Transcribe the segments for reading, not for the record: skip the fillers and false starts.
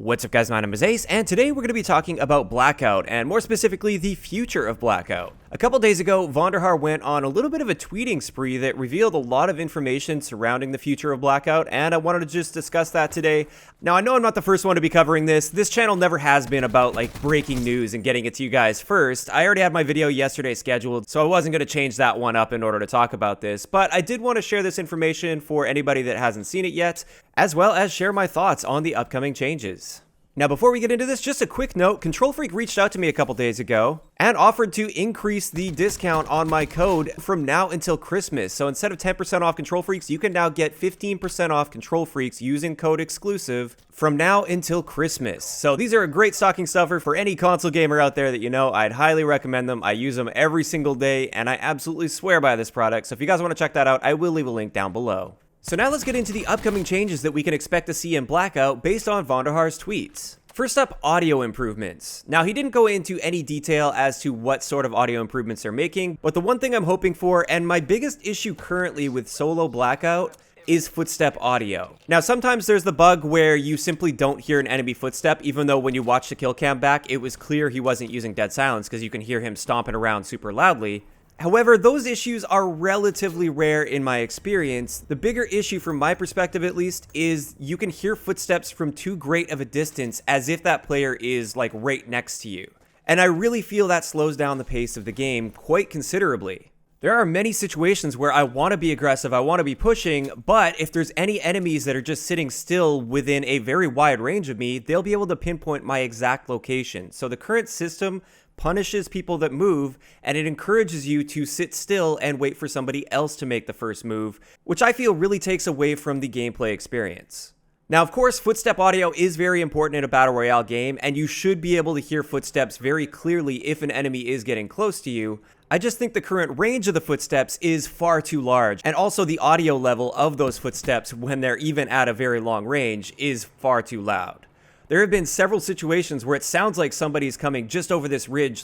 What's up guys, my name is Ace, and today we're going to be talking about Blackout, and more specifically, the future of Blackout. A couple days ago, Vonderhaar went on a little bit of a tweeting spree that revealed a lot of information surrounding the future of Blackout, and I wanted to just discuss that today. Now, I know I'm not the first one to be covering this. This channel never has been about, breaking news and getting it to you guys first. I already had my video yesterday scheduled, so I wasn't going to change that one up in order to talk about this, but I did want to share this information for anybody that hasn't seen it yet, as well as share my thoughts on the upcoming changes. Now, before we get into this, just a quick note, Control Freak reached out to me a couple days ago and offered to increase the discount on my code from now until Christmas. So instead of 10% off Control Freaks, you can now get 15% off Control Freaks using code exclusive from now until Christmas. So these are a great stocking stuffer for any console gamer out there that you know. I'd highly recommend them. I use them every single day and I absolutely swear by this product. So if you guys want to check that out, I will leave a link down below. So now let's get into the upcoming changes that we can expect to see in Blackout based on Vonderhaar's tweets. First up, audio improvements. Now, he didn't go into any detail as to what sort of audio improvements they're making, but the one thing I'm hoping for, and my biggest issue currently with solo Blackout, is footstep audio. Now, sometimes there's the bug where you simply don't hear an enemy footstep, even though when you watch the kill cam back, it was clear he wasn't using dead silence because you can hear him stomping around super loudly. However, those issues are relatively rare in my experience. The bigger issue from my perspective at least is you can hear footsteps from too great of a distance as if that player is right next to you. And I really feel that slows down the pace of the game quite considerably. There are many situations where I want to be aggressive, I want to be pushing, but if there's any enemies that are just sitting still within a very wide range of me, they'll be able to pinpoint my exact location. So the current system punishes people that move, and it encourages you to sit still and wait for somebody else to make the first move, which I feel really takes away from the gameplay experience. Now, of course, footstep audio is very important in a Battle Royale game, and you should be able to hear footsteps very clearly if an enemy is getting close to you. I just think the current range of the footsteps is far too large, and also the audio level of those footsteps when they're even at a very long range is far too loud. There have been several situations where it sounds like somebody's coming just over this ridge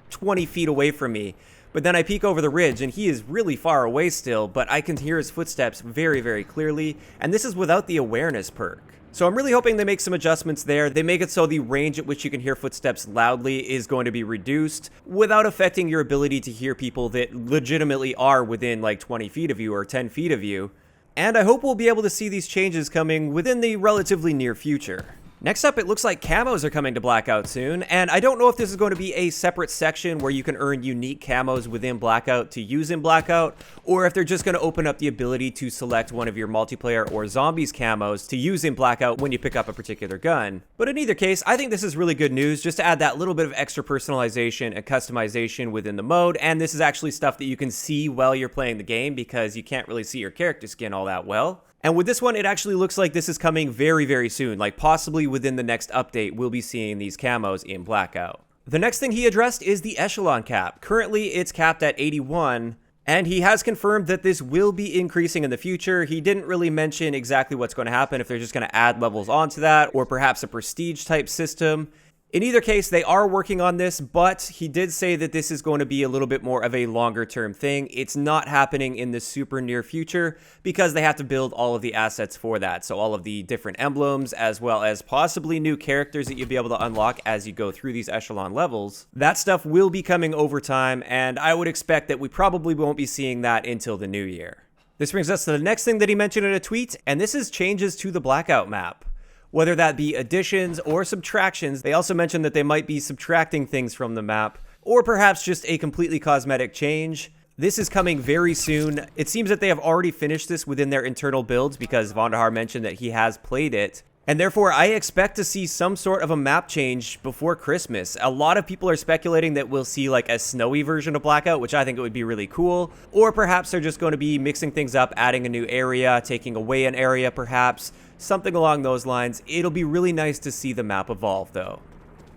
20 feet away from me, but then I peek over the ridge and he is really far away still, but I can hear his footsteps very, very clearly, and this is without the awareness perk. So I'm really hoping they make some adjustments there. They make it so the range at which you can hear footsteps loudly is going to be reduced without affecting your ability to hear people that legitimately are within 20 feet of you or 10 feet of you. And I hope we'll be able to see these changes coming within the relatively near future. Next up, it looks like camos are coming to Blackout soon, and I don't know if this is going to be a separate section where you can earn unique camos within Blackout to use in Blackout, or if they're just going to open up the ability to select one of your multiplayer or zombies camos to use in Blackout when you pick up a particular gun. But in either case, I think this is really good news just to add that little bit of extra personalization and customization within the mode, and this is actually stuff that you can see while you're playing the game because you can't really see your character skin all that well. And with this one, it actually looks like this is coming very, very soon. Possibly within the next update, we'll be seeing these camos in Blackout. The next thing he addressed is the Echelon Cap. Currently, it's capped at 81, and he has confirmed that this will be increasing in the future. He didn't really mention exactly what's going to happen, if they're just going to add levels onto that, or perhaps a prestige type system. In either case, they are working on this, but he did say that this is going to be a little bit more of a longer term thing. It's not happening in the super near future because they have to build all of the assets for that. So all of the different emblems, as well as possibly new characters that you'll be able to unlock as you go through these echelon levels. That stuff will be coming over time, and I would expect that we probably won't be seeing that until the new year. This brings us to the next thing that he mentioned in a tweet, and this is changes to the Blackout map. Whether that be additions or subtractions, they also mentioned that they might be subtracting things from the map, or perhaps just a completely cosmetic change. This is coming very soon. It seems that they have already finished this within their internal builds because Vonderhaar mentioned that he has played it. And therefore, I expect to see some sort of a map change before Christmas. A lot of people are speculating that we'll see a snowy version of Blackout, which I think it would be really cool. Or perhaps they're just going to be mixing things up, adding a new area, taking away an area perhaps. Something along those lines. It'll be really nice to see the map evolve though.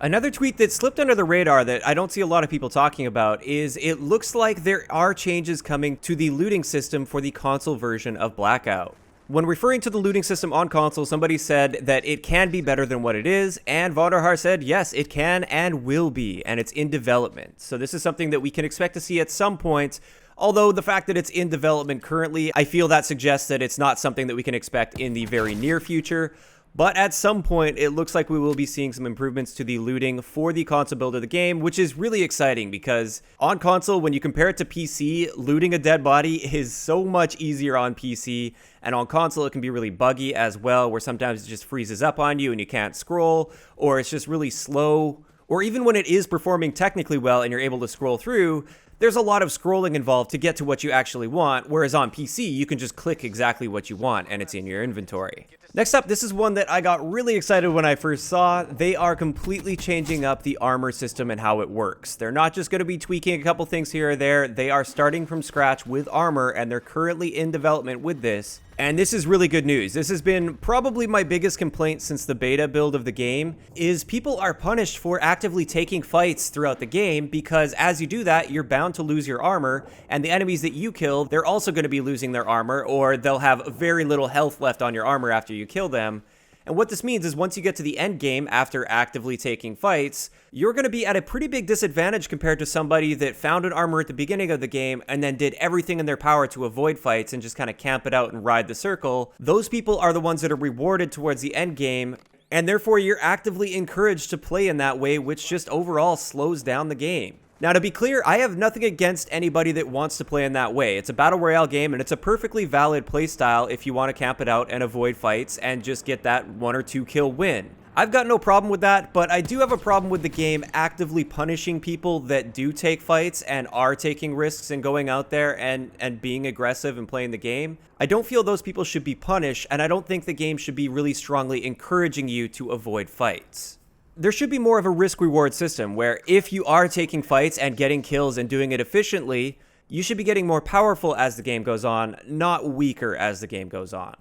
Another tweet that slipped under the radar that I don't see a lot of people talking about is it looks like there are changes coming to the looting system for the console version of Blackout. When referring to the looting system on console, somebody said that it can be better than what it is, and Vonderhaar said yes, it can and will be, and it's in development. So this is something that we can expect to see at some point. Although the fact that it's in development currently, I feel that suggests that it's not something that we can expect in the very near future. But at some point, it looks like we will be seeing some improvements to the looting for the console build of the game, which is really exciting because on console, when you compare it to PC, looting a dead body is so much easier on PC, and on console, it can be really buggy as well, where sometimes it just freezes up on you and you can't scroll, or it's just really slow, or even when it is performing technically well and you're able to scroll through, there's a lot of scrolling involved to get to what you actually want, whereas on PC, you can just click exactly what you want and it's in your inventory. Next up, this is one that I got really excited when I first saw. They are completely changing up the armor system and how it works. They're not just going to be tweaking a couple things here or there. They are starting from scratch with armor, and they're currently in development with this. And this is really good news. This has been probably my biggest complaint since the beta build of the game, is people are punished for actively taking fights throughout the game, because as you do that, you're bound to lose your armor, and the enemies that you kill, they're also going to be losing their armor, or they'll have very little health left on your armor after you kill them. And what this means is once you get to the end game after actively taking fights, you're going to be at a pretty big disadvantage compared to somebody that found an armor at the beginning of the game and then did everything in their power to avoid fights and just kind of camp it out and ride the circle. Those people are the ones that are rewarded towards the end game, and therefore you're actively encouraged to play in that way, which just overall slows down the game. Now, to be clear, I have nothing against anybody that wants to play in that way. It's a battle royale game, and it's a perfectly valid playstyle if you want to camp it out and avoid fights and just get that 1 or 2 kill win. I've got no problem with that, but I do have a problem with the game actively punishing people that do take fights and are taking risks and going out there and being aggressive and playing the game. I don't feel those people should be punished, and I don't think the game should be really strongly encouraging you to avoid fights. There should be more of a risk-reward system where if you are taking fights and getting kills and doing it efficiently, you should be getting more powerful as the game goes on, not weaker as the game goes on.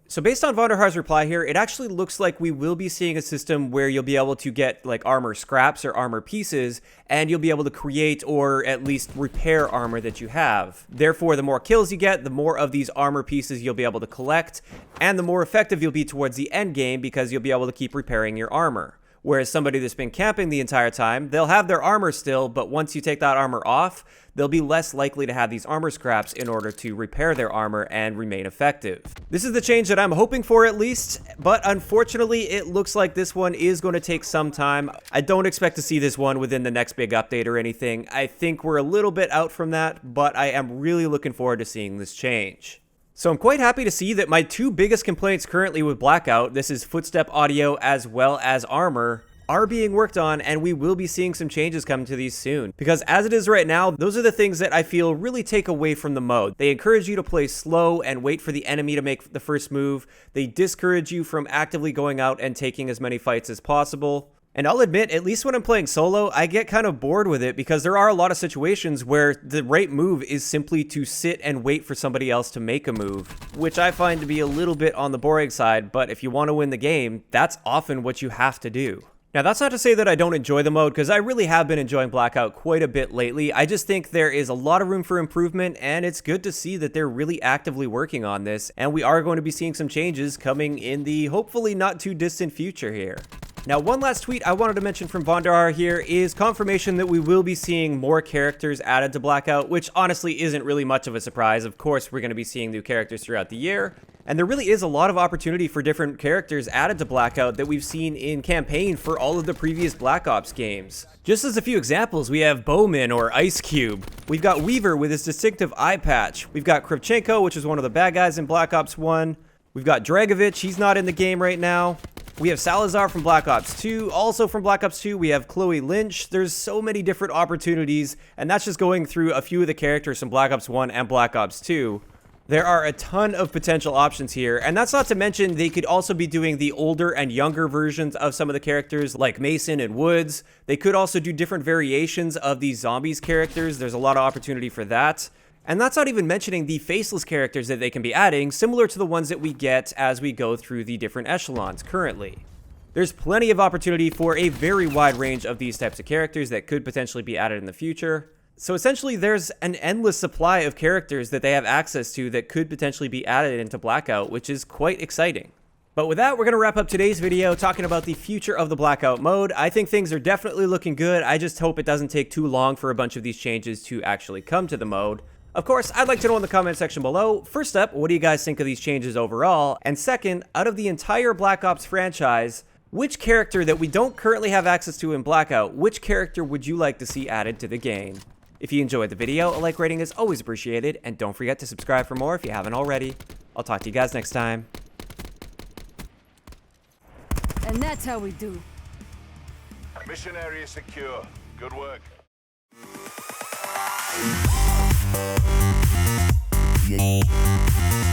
So based on Vonderhaar's reply here, it actually looks like we will be seeing a system where you'll be able to get like armor scraps or armor pieces, and you'll be able to create or at least repair armor that you have. Therefore, the more kills you get, the more of these armor pieces you'll be able to collect, and the more effective you'll be towards the end game because you'll be able to keep repairing your armor. Whereas somebody that's been camping the entire time, they'll have their armor still, but once you take that armor off, they'll be less likely to have these armor scraps in order to repair their armor and remain effective. This is the change that I'm hoping for at least, but unfortunately it looks like this one is going to take some time. I don't expect to see this one within the next big update or anything. I think we're a little bit out from that, but I am really looking forward to seeing this change. So I'm quite happy to see that my 2 biggest complaints currently with Blackout, this is footstep audio as well as armor, are being worked on, and we will be seeing some changes coming to these soon. Because as it is right now, those are the things that I feel really take away from the mode. They encourage you to play slow and wait for the enemy to make the first move. They discourage you from actively going out and taking as many fights as possible. And I'll admit, at least when I'm playing solo, I get kind of bored with it because there are a lot of situations where the right move is simply to sit and wait for somebody else to make a move, which I find to be a little bit on the boring side, but if you want to win the game, that's often what you have to do. Now, that's not to say that I don't enjoy the mode, because I really have been enjoying Blackout quite a bit lately. I just think there is a lot of room for improvement, and it's good to see that they're really actively working on this, and we are going to be seeing some changes coming in the hopefully not too distant future here. Now, one last tweet I wanted to mention from Vonderhaar here is confirmation that we will be seeing more characters added to Blackout, which honestly isn't really much of a surprise. Of course, we're going to be seeing new characters throughout the year, and there really is a lot of opportunity for different characters added to Blackout that we've seen in campaign for all of the previous Black Ops games. Just as a few examples, we have Bowman or Ice Cube. We've got Weaver with his distinctive eye patch. We've got Kravchenko, which is one of the bad guys in Black Ops 1. We've got Dragovich, he's not in the game right now. We have Salazar from Black Ops 2. Also from Black Ops 2, we have Chloe Lynch. There's so many different opportunities, and that's just going through a few of the characters from Black Ops 1 and Black Ops 2. There are a ton of potential options here, and that's not to mention they could also be doing the older and younger versions of some of the characters like Mason and Woods. They could also do different variations of these zombies characters. There's a lot of opportunity for that. And that's not even mentioning the faceless characters that they can be adding, similar to the ones that we get as we go through the different echelons currently. There's plenty of opportunity for a very wide range of these types of characters that could potentially be added in the future. So essentially, there's an endless supply of characters that they have access to that could potentially be added into Blackout, which is quite exciting. But with that, we're going to wrap up today's video talking about the future of the Blackout mode. I think things are definitely looking good. I just hope it doesn't take too long for a bunch of these changes to actually come to the mode. Of course, I'd like to know in the comment section below, first up, what do you guys think of these changes overall? And second, out of the entire Black Ops franchise, which character that we don't currently have access to in Blackout, which character would you like to see added to the game? If you enjoyed the video, a like rating is always appreciated, and don't forget to subscribe for more if you haven't already. I'll talk to you guys next time. And that's how we do. Mission area secure. Good work. Yeah.